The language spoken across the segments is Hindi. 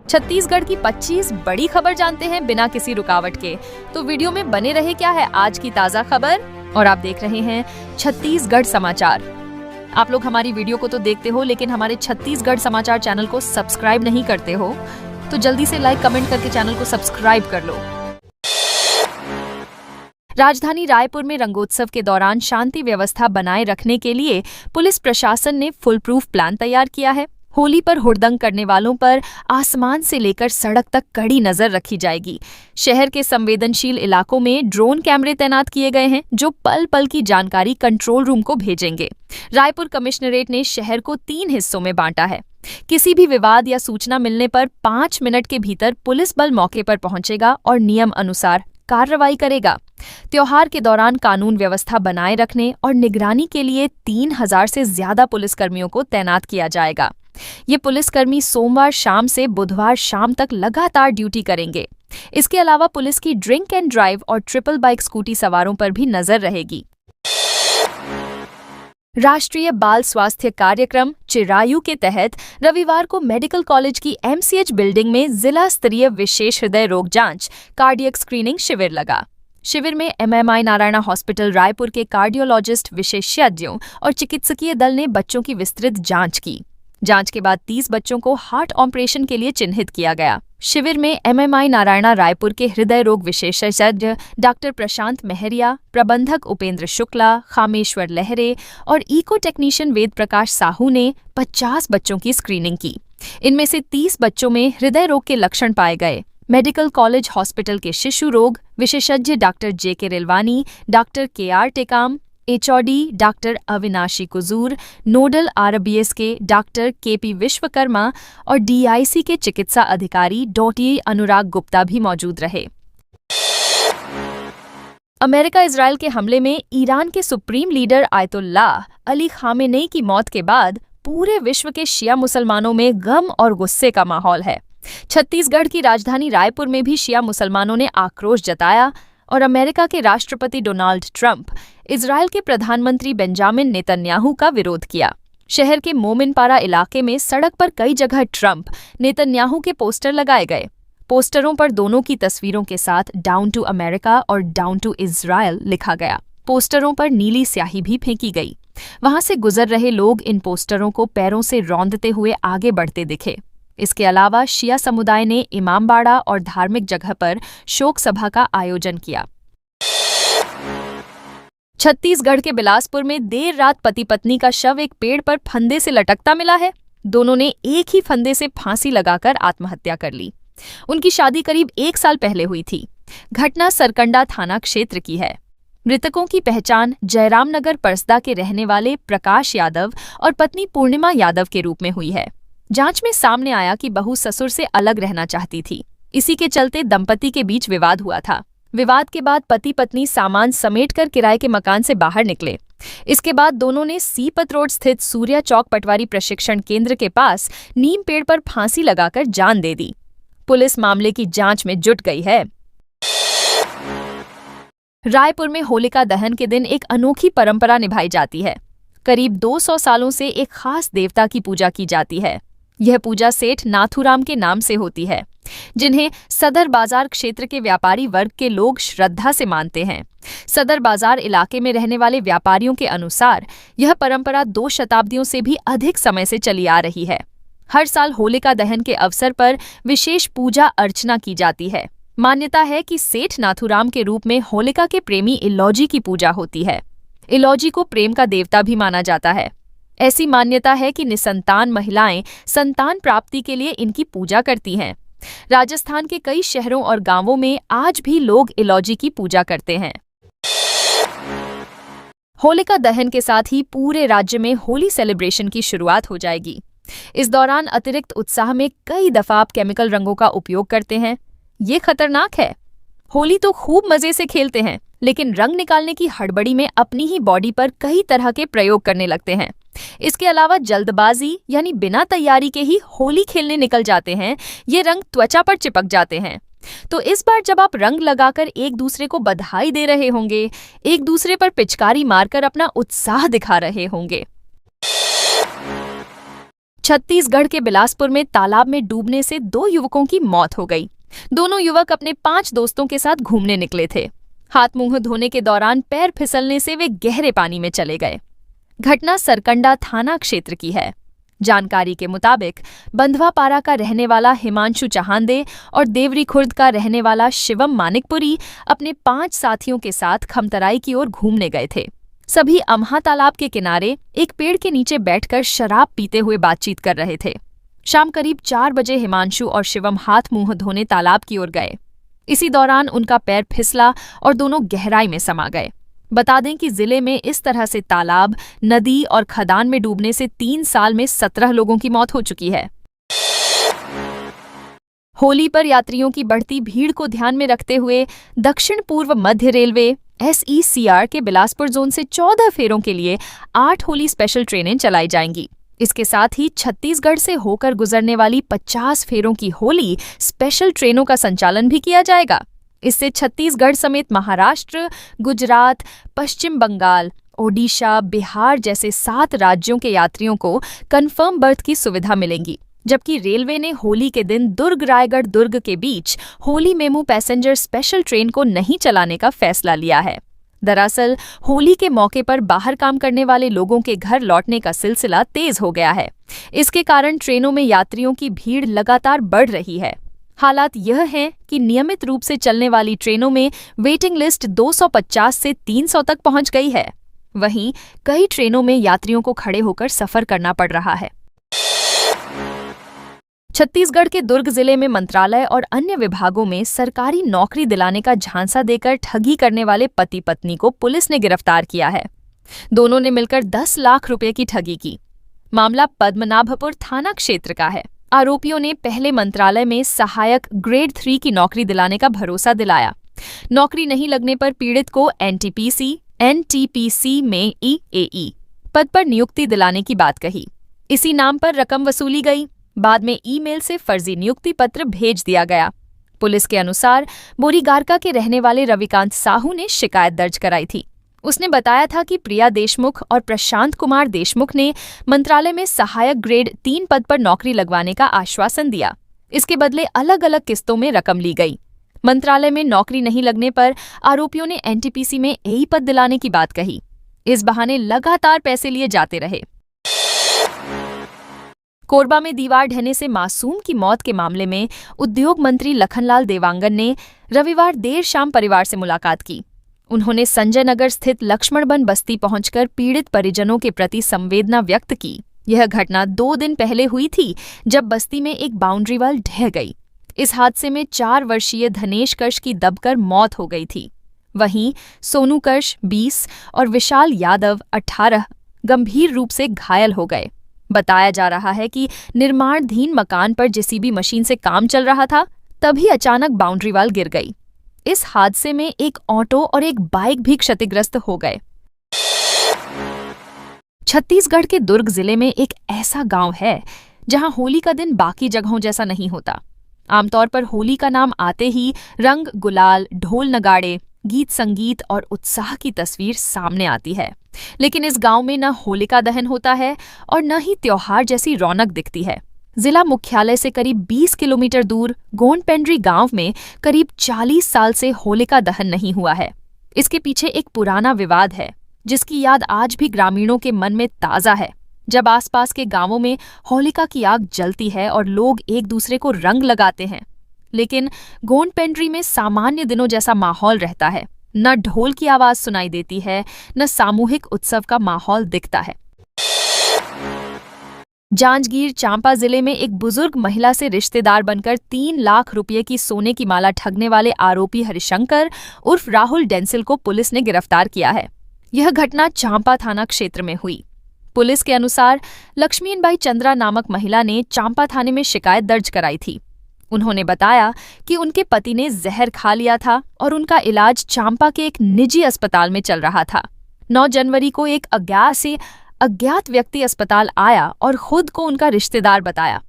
छत्तीसगढ़ की 25 बड़ी खबर जानते हैं बिना किसी रुकावट के। तो वीडियो में बने रहे। क्या है आज की ताजा खबर? और आप देख रहे हैं छत्तीसगढ़ समाचार। आप लोग हमारी वीडियो को तो देखते हो, लेकिन हमारे छत्तीसगढ़ समाचार चैनल को सब्सक्राइब नहीं करते हो, तो जल्दी से लाइक कमेंट करके चैनल को सब्सक्राइब कर लो। राजधानी रायपुर में रंगोत्सव के दौरान शांति व्यवस्था बनाए रखने के लिए पुलिस प्रशासन ने फुल प्रूफ प्लान तैयार किया है। होली पर हुड़दंग करने वालों पर आसमान से लेकर सड़क तक कड़ी नजर रखी जाएगी। शहर के संवेदनशील इलाकों में ड्रोन कैमरे तैनात किए गए हैं, जो पल पल की जानकारी कंट्रोल रूम को भेजेंगे। रायपुर कमिश्नरेट ने शहर को 3 हिस्सों में बांटा है। किसी भी विवाद या सूचना मिलने पर 5 मिनट के भीतर पुलिस बल मौके पर पहुंचेगा और नियम अनुसार कार्रवाई करेगा। त्योहार के दौरान कानून व्यवस्था बनाए रखने और निगरानी के लिए 3000 से ज्यादा पुलिसकर्मियों को तैनात किया जाएगा। ये पुलिसकर्मी सोमवार शाम से बुधवार शाम तक लगातार ड्यूटी करेंगे। इसके अलावा पुलिस की ड्रिंक एंड ड्राइव और ट्रिपल बाइक स्कूटी सवारों पर भी नजर रहेगी। राष्ट्रीय बाल स्वास्थ्य कार्यक्रम चिरायु के तहत रविवार को मेडिकल कॉलेज की MCH बिल्डिंग में जिला स्तरीय विशेष हृदय रोग जांच कार्डियक स्क्रीनिंग शिविर लगा। शिविर में MMI नारायणा हॉस्पिटल रायपुर के कार्डियोलॉजिस्ट विशेषज्ञों और चिकित्सकीय दल ने बच्चों की विस्तृत जांच की। जांच के बाद 30 बच्चों को हार्ट ऑपरेशन के लिए चिन्हित किया गया। शिविर में MMI नारायणा रायपुर के हृदय रोग विशेषज्ञ डॉक्टर प्रशांत मेहरिया, प्रबंधक उपेंद्र शुक्ला, खामेश्वर लहरे और इको टेक्नीशियन वेद प्रकाश साहू ने 50 बच्चों की स्क्रीनिंग की। इनमें से 30 बच्चों में हृदय रोग के लक्षण पाए गए। मेडिकल कॉलेज हॉस्पिटल के शिशु रोग विशेषज्ञ doctor JK Rilwani, doctor KR Tekam, HOD doctor Avinashi Kujur, nodal RBS के डॉक्टर KP विश्वकर्मा और DIC के चिकित्सा अधिकारी डॉ. अनुराग गुप्ता भी मौजूद रहे। अमेरिका इजराइल के हमले में ईरान के supreme leader Ayatollah Ali Khamenei की मौत के बाद पूरे विश्व के शिया मुसलमानों में गम और गुस्से का माहौल है। छत्तीसगढ़ की राजधानी रायपुर में भी शिया मुसलमानों ने आक्रोश जताया और अमेरिका के राष्ट्रपति डोनाल्ड ट्रंप, इजराइल के प्रधानमंत्री बेंजामिन नेतन्याहू का विरोध किया। शहर के मोमिनपारा इलाके में सड़क पर कई जगह ट्रंप, नेतन्याहू के पोस्टर लगाए गए। पोस्टरों पर दोनों की तस्वीरों के साथ डाउन टू अमेरिका और डाउन टू इजराइल लिखा गया। पोस्टरों पर नीली स्याही भी फेंकी गई। वहां से गुजर रहे लोग इन पोस्टरों को पैरों से रौंदते हुए आगे बढ़ते दिखे। इसके अलावा शिया समुदाय ने इमामबाड़ा और धार्मिक जगह पर शोक सभा का आयोजन किया। छत्तीसगढ़ के बिलासपुर में देर रात पति पत्नी का शव एक पेड़ पर फंदे से लटकता मिला है। दोनों ने एक ही फंदे से फांसी लगाकर आत्महत्या कर ली। उनकी शादी करीब 1 साल पहले हुई थी। घटना सरकंडा थाना क्षेत्र की है। मृतकों की पहचान जयराम नगर परसदा के रहने वाले प्रकाश यादव और पत्नी पूर्णिमा यादव के रूप में हुई है। जांच में सामने आया कि बहू ससुर से अलग रहना चाहती थी। इसी के चलते दंपति के बीच विवाद हुआ था। विवाद के बाद पति पत्नी सामान समेटकर किराए के मकान से बाहर निकले। इसके बाद दोनों ने सीपत रोड स्थित सूर्या चौक पटवारी प्रशिक्षण केंद्र के पास नीम पेड़ पर फांसी लगाकर जान दे दी। पुलिस मामले की जांच में जुट गई है। रायपुर में होलिका दहन के दिन एक अनोखी परंपरा निभाई जाती है। करीब 200 सालों से एक खास देवता की पूजा की जाती है। यह पूजा सेठ नाथूराम के नाम से होती है, जिन्हें सदर बाजार क्षेत्र के व्यापारी वर्ग के लोग श्रद्धा से मानते हैं। सदर बाजार इलाके में रहने वाले व्यापारियों के अनुसार यह परंपरा 2 शताब्दियों से भी अधिक समय से चली आ रही है। हर साल होलिका दहन के अवसर पर विशेष पूजा अर्चना की जाती है। मान्यता है कि सेठ नाथूराम के रूप में होलिका के प्रेमी इलौजी की पूजा होती है। इलौजी को प्रेम का देवता भी माना जाता है। ऐसी मान्यता है कि निसंतान महिलाएं संतान प्राप्ति के लिए इनकी पूजा करती हैं। राजस्थान के कई शहरों और गांवों में आज भी लोग इलौजी की पूजा करते हैं। होलिका दहन के साथ ही पूरे राज्य में होली सेलिब्रेशन की शुरुआत हो जाएगी। इस दौरान अतिरिक्त उत्साह में कई दफा आप केमिकल रंगों का उपयोग करते हैं। ये खतरनाक है। होली तो खूब मजे से खेलते हैं, लेकिन रंग निकालने की हड़बड़ी में अपनी ही बॉडी पर कई तरह के प्रयोग करने लगते हैं। इसके अलावा जल्दबाजी यानी बिना तैयारी के ही होली खेलने निकल जाते हैं। ये रंग त्वचा पर चिपक जाते हैं। तो इस बार जब आप रंग लगाकर एक दूसरे को बधाई दे रहे होंगे, एक दूसरे पर पिचकारी मारकर अपना उत्साह दिखा रहे होंगे। छत्तीसगढ़ के बिलासपुर में तालाब में डूबने से 2 युवकों की मौत हो गई। दोनों युवक अपने 5 दोस्तों के साथ घूमने निकले थे। हाथ मुंह धोने के दौरान पैर फिसलने से वे गहरे पानी में चले गए। घटना सरकंडा थाना क्षेत्र की है। जानकारी के मुताबिक बंधवापारा का रहने वाला हिमांशु चहांदे और देवरी खुर्द का रहने वाला शिवम मानिकपुरी अपने 5 साथियों के साथ खमतराई की ओर घूमने गए थे। सभी अम्हा तालाब के किनारे एक पेड़ के नीचे बैठकर शराब पीते हुए बातचीत कर रहे थे। शाम करीब 4 बजे हिमांशु और शिवम हाथ मुंह धोने तालाब की ओर गए। इसी दौरान उनका पैर फिसला और दोनों गहराई में समा गए। बता दें कि जिले में इस तरह से तालाब, नदी और खदान में डूबने से 3 साल में 17 लोगों की मौत हो चुकी है। होली पर यात्रियों की बढ़ती भीड़ को ध्यान में रखते हुए दक्षिण पूर्व मध्य रेलवे SECR के बिलासपुर जोन से 14 फेरों के लिए 8 होली स्पेशल ट्रेनें चलाई जाएंगी। इसके साथ ही छत्तीसगढ़ से होकर गुजरने वाली 50 फेरों की होली स्पेशल ट्रेनों का संचालन भी किया जाएगा। इससे छत्तीसगढ़ समेत महाराष्ट्र, गुजरात, पश्चिम बंगाल, ओडिशा, बिहार जैसे 7 राज्यों के यात्रियों को कंफर्म बर्थ की सुविधा मिलेगी। जबकि रेलवे ने होली के दिन दुर्ग रायगढ़ दुर्ग के बीच Holi MEMU passenger special train को नहीं चलाने का फैसला लिया है। दरअसल होली के मौके पर बाहर काम करने वाले लोगों के घर लौटने का सिलसिला तेज हो गया है। इसके कारण ट्रेनों में यात्रियों की भीड़ लगातार बढ़ रही है। हालात यह हैं कि नियमित रूप से चलने वाली ट्रेनों में वेटिंग लिस्ट 250 से 300 तक पहुंच गई है। वहीं कई ट्रेनों में यात्रियों को खड़े होकर सफर करना पड़ रहा है। छत्तीसगढ़ के दुर्ग जिले में मंत्रालय और अन्य विभागों में सरकारी नौकरी दिलाने का झांसा देकर ठगी करने वाले पति पत्नी को पुलिस ने गिरफ्तार किया है। दोनों ने मिलकर 10 लाख रुपए की ठगी की। मामला पद्मनाभपुर थाना क्षेत्र का है। आरोपियों ने पहले मंत्रालय में सहायक ग्रेड 3 की नौकरी दिलाने का भरोसा दिलाया। नौकरी नहीं लगने पर पीड़ित को NTPC में EAE पद पर नियुक्ति दिलाने की बात कही। इसी नाम पर रकम वसूली गई। बाद में ईमेल से फर्जी नियुक्ति पत्र भेज दिया गया। पुलिस के अनुसार बोरीगारका के रहने वाले रविकांत साहू ने शिकायत दर्ज कराई थी। उसने बताया था कि प्रिया देशमुख और प्रशांत कुमार देशमुख ने मंत्रालय में सहायक ग्रेड 3 पद पर नौकरी लगवाने का आश्वासन दिया। इसके बदले अलग अलग किस्तों में रकम ली गई। मंत्रालय में नौकरी नहीं लगने पर आरोपियों ने NTPC में AE पद दिलाने की बात कही। इस बहाने लगातार पैसे लिए जाते रहे। कोरबा में दीवार ढहने से मासूम की मौत के मामले में उद्योग मंत्री लखनलाल देवांगन ने रविवार देर शाम परिवार से मुलाकात की। उन्होंने संजय नगर स्थित लक्ष्मणबन बस्ती पहुंचकर पीड़ित परिजनों के प्रति संवेदना व्यक्त की। यह घटना 2 दिन पहले हुई थी, जब बस्ती में एक बाउंड्री वॉल ढह गई। इस हादसे में 4 वर्षीय धनेश कर्श की दबकर मौत हो गई थी। वहीं सोनू कर्श 20 और विशाल यादव 18 गंभीर रूप से घायल हो गए। बताया जा रहा है कि निर्माणाधीन मकान पर JCB मशीन से काम चल रहा था, तभी अचानक बाउंड्री वॉल गिर गई। इस हादसे में एक ऑटो और एक बाइक भी क्षतिग्रस्त हो गए। छत्तीसगढ़ के दुर्ग जिले में एक ऐसा गांव है जहां होली का दिन बाकी जगहों जैसा नहीं होता। आमतौर पर होली का नाम आते ही रंग, गुलाल, ढोल नगाड़े, गीत संगीत और उत्साह की तस्वीर सामने आती है। लेकिन इस गांव में न होलिका दहन होता है और न ही त्योहार जैसी रौनक दिखती है। जिला मुख्यालय से करीब 20 किलोमीटर दूर गोंडपेंड्री गांव में करीब 40 साल से होलिका दहन नहीं हुआ है। इसके पीछे एक पुराना विवाद है, जिसकी याद आज भी ग्रामीणों के मन में ताज़ा है। जब आसपास के गांवों में होलिका की आग जलती है और लोग एक दूसरे को रंग लगाते हैं, लेकिन गोंडपेंड्री में सामान्य दिनों जैसा माहौल रहता है। न ढोल की आवाज सुनाई देती है, न सामूहिक उत्सव का माहौल दिखता है। जांजगीर चांपा जिले में एक बुजुर्ग महिला से रिश्तेदार बनकर 3 लाख रुपए की सोने की माला ठगने वाले आरोपी हरिशंकर उर्फ राहुल डेंसिल को पुलिस ने गिरफ्तार किया है। यह घटना चांपा थाना क्षेत्र में हुई। पुलिस के अनुसार लक्ष्मीनबाई चंद्रा नामक महिला ने चांपा थाने में शिकायत दर्ज कराई थी। उन्होंने बताया कि उनके पति ने जहर खा लिया था और उनका इलाज चांपा के एक निजी अस्पताल में चल रहा था। 9 जनवरी को एक अज्ञात व्यक्ति अस्पताल आया और खुद को उनका रिश्तेदार बताया।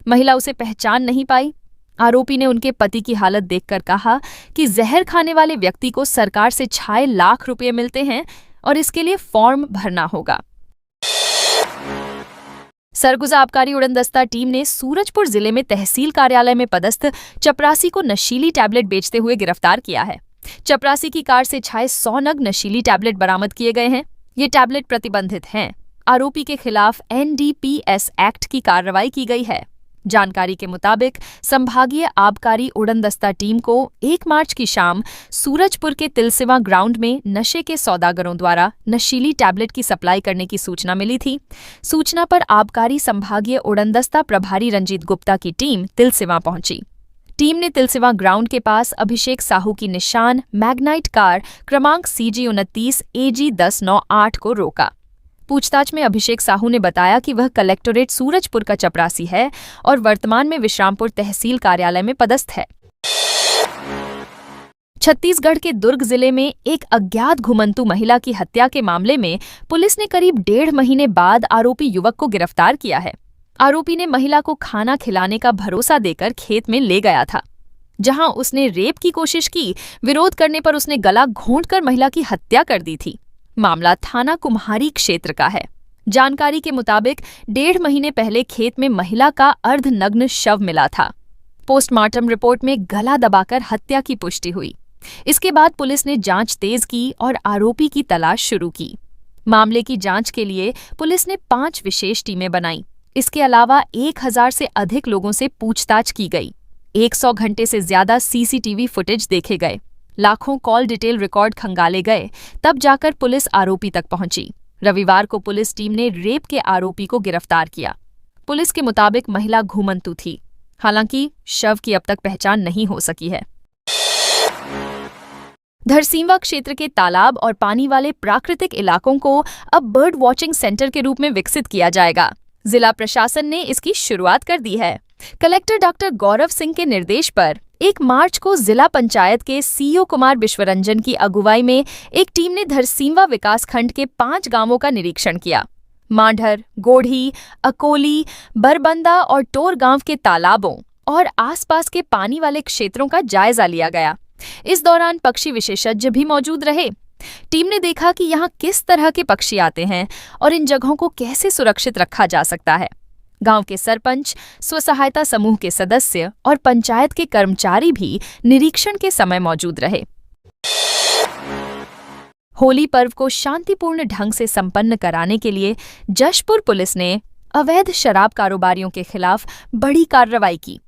महिला उसे पहचान नहीं पाई। आरोपी ने उनके पति की हालत देखकर कहा कि जहर खाने वाले व्यक्ति को सरकार से 6 लाख रुपए मिलते हैं और इसके लिए फॉर्म भरना होगा। सरगुजा आबकारी उड़नदस्ता टीम ने सूरजपुर जिले में तहसील कार्यालय में पदस्थ चपरासी को नशीली टैबलेट बेचते हुए गिरफ्तार किया है। चपरासी की कार से छाए 100 नग नशीली टैबलेट बरामद किए गए हैं। ये टैबलेट प्रतिबंधित हैं। आरोपी के खिलाफ NDPS एक्ट की कार्रवाई की गई है। जानकारी के मुताबिक संभागीय आबकारी उड़नदस्ता टीम को 1 मार्च की शाम सूरजपुर के तिलसिवा ग्राउंड में नशे के सौदागरों द्वारा नशीली टैबलेट की सप्लाई करने की सूचना मिली थी। सूचना पर आबकारी संभागीय उड़नदस्ता प्रभारी रंजीत गुप्ता की टीम तिलसिवा पहुंची। टीम ने तिलसिवा ग्राउंड के पास अभिषेक साहू की निशान मैग्नाइट कार क्रमांक CG29 AG 1098 को रोका। पूछताछ में अभिषेक साहू ने बताया कि वह कलेक्टोरेट सूरजपुर का चपरासी है और वर्तमान में विश्रामपुर तहसील कार्यालय में पदस्थ है। छत्तीसगढ़ के दुर्ग जिले में एक अज्ञात घुमंतु महिला की हत्या के मामले में पुलिस ने करीब 1.5 महीने बाद आरोपी युवक को गिरफ्तार किया है। आरोपी ने महिला को खाना खिलाने का भरोसा देकर खेत में ले गया था, जहां उसने रेप की कोशिश की। विरोध करने पर उसने गला घोंटकर महिला की हत्या कर दी थी। मामला थाना कुम्हारी क्षेत्र का है। जानकारी के मुताबिक 1.5 महीने पहले खेत में महिला का अर्धनग्न शव मिला था। पोस्टमार्टम रिपोर्ट में गला दबाकर हत्या की पुष्टि हुई। इसके बाद पुलिस ने जांच तेज की और आरोपी की तलाश शुरू की। मामले की जांच के लिए पुलिस ने 5 विशेष टीमें बनाई। इसके अलावा 1000 से अधिक लोगों से पूछताछ की गई। 100 घंटे से ज्यादा CCTV फुटेज देखे गए। लाखों कॉल डिटेल रिकॉर्ड खंगाले गए। तब जाकर पुलिस आरोपी तक पहुंची। रविवार को पुलिस टीम ने रेप के आरोपी को गिरफ्तार किया। पुलिस के मुताबिक महिला घुमंतु थी। हालांकि शव की अब तक पहचान नहीं हो सकी है। धरसींवा क्षेत्र के तालाब और पानी वाले प्राकृतिक इलाकों को अब बर्ड वॉचिंग सेंटर के रूप में विकसित किया जाएगा। जिला प्रशासन ने इसकी शुरुआत कर दी है। कलेक्टर डॉक्टर गौरव सिंह के निर्देश पर 1 मार्च को जिला पंचायत के CEO कुमार विश्वरंजन की अगुवाई में एक टीम ने धरसींवा विकासखंड के 5 गांवों का निरीक्षण किया। मांढर, गोढ़ी, अकोली, बरबंदा और टोर गांव के तालाबों और आसपास के पानी वाले क्षेत्रों का जायजा लिया गया। इस दौरान पक्षी विशेषज्ञ भी मौजूद रहे। टीम ने देखा कि यहाँ किस तरह के पक्षी आते हैं और इन जगहों को कैसे सुरक्षित रखा जा सकता है। गांव के सरपंच, स्वसहायता समूह के सदस्य और पंचायत के कर्मचारी भी निरीक्षण के समय मौजूद रहे। होली पर्व को शांतिपूर्ण ढंग से संपन्न कराने के लिए जशपुर पुलिस ने अवैध शराब कारोबारियों के खिलाफ बड़ी कार्रवाई की।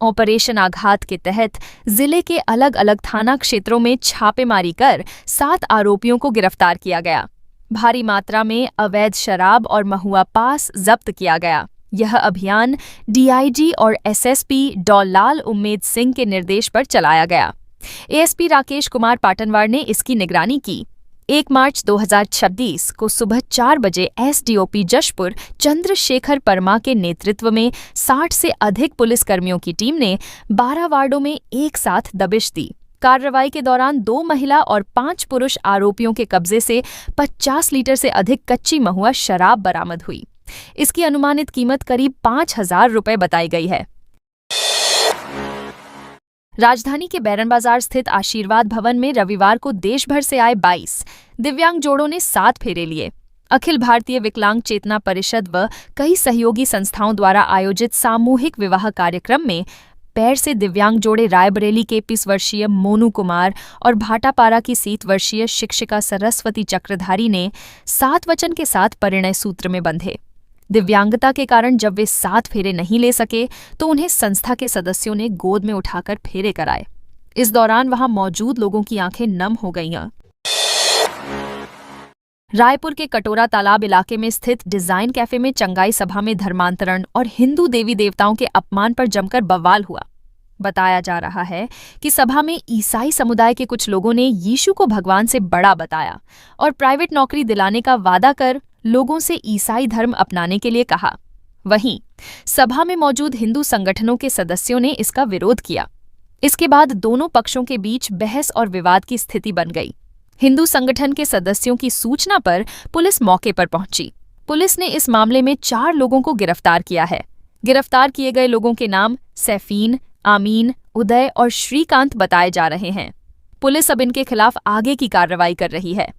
ऑपरेशन आघात के तहत जिले के अलग अलग थाना क्षेत्रों में छापेमारी कर 7 आरोपियों को गिरफ्तार किया गया। भारी मात्रा में अवैध शराब और महुआ पास जब्त किया गया। यह अभियान DIG और SSP डॉलाल उम्मेद सिंह के निर्देश पर चलाया गया। ASP राकेश कुमार पाटनवार ने इसकी निगरानी की। 1 मार्च 2026 को सुबह 4 बजे SDOP जशपुर चंद्रशेखर परमा के नेतृत्व में 60 से अधिक पुलिसकर्मियों की टीम ने 12 वार्डों में एक साथ दबिश दी। कार्रवाई के दौरान 2 महिला और 5 पुरुष आरोपियों के कब्जे से 50 लीटर से अधिक कच्ची महुआ शराब बरामद हुई। इसकी अनुमानित कीमत करीब 5000 रुपए बताई गई है। राजधानी के बैरन बाजार स्थित आशीर्वाद भवन में रविवार को देश भर से आए 22 दिव्यांग जोड़ों ने 7 फेरे लिए। अखिल भारतीय विकलांग चेतना परिषद व कई सहयोगी संस्थाओं द्वारा आयोजित सामूहिक विवाह कार्यक्रम में पैर से दिव्यांग जोड़े रायबरेली के 21 वर्षीय मोनू कुमार और भाटापारा की 30 वर्षीय शिक्षिका सरस्वती चक्रधारी ने 7 वचन के साथ परिणय सूत्र में बंधे। दिव्यांगता के कारण जब वे 7 फेरे नहीं ले सके तो उन्हें संस्था के सदस्यों ने गोद में उठाकर फेरे कराए। इस दौरान वहां मौजूद लोगों की आंखें नम हो गईं। रायपुर के कटोरा तालाब इलाके में स्थित डिजाइन कैफे में चंगाई सभा में धर्मांतरण और हिंदू देवी देवताओं के अपमान पर जमकर बवाल हुआ। बताया जा रहा है कि सभा में ईसाई समुदाय के कुछ लोगों ने यीशु को भगवान से बड़ा बताया और प्राइवेट नौकरी दिलाने का वादा कर लोगों से ईसाई धर्म अपनाने के लिए कहा। वहीं सभा में मौजूद हिंदू संगठनों के सदस्यों ने इसका विरोध किया। इसके बाद दोनों पक्षों के बीच बहस और विवाद की स्थिति बन गई। हिंदू संगठन के सदस्यों की सूचना पर पुलिस मौके पर पहुंची। पुलिस ने इस मामले में 4 लोगों को गिरफ्तार किया है। गिरफ्तार किए गए लोगों के नाम सैफीन, आमीन, उदय और श्रीकांत बताए जा रहे हैं। पुलिस अब इनके खिलाफ आगे की कार्रवाई कर रही है।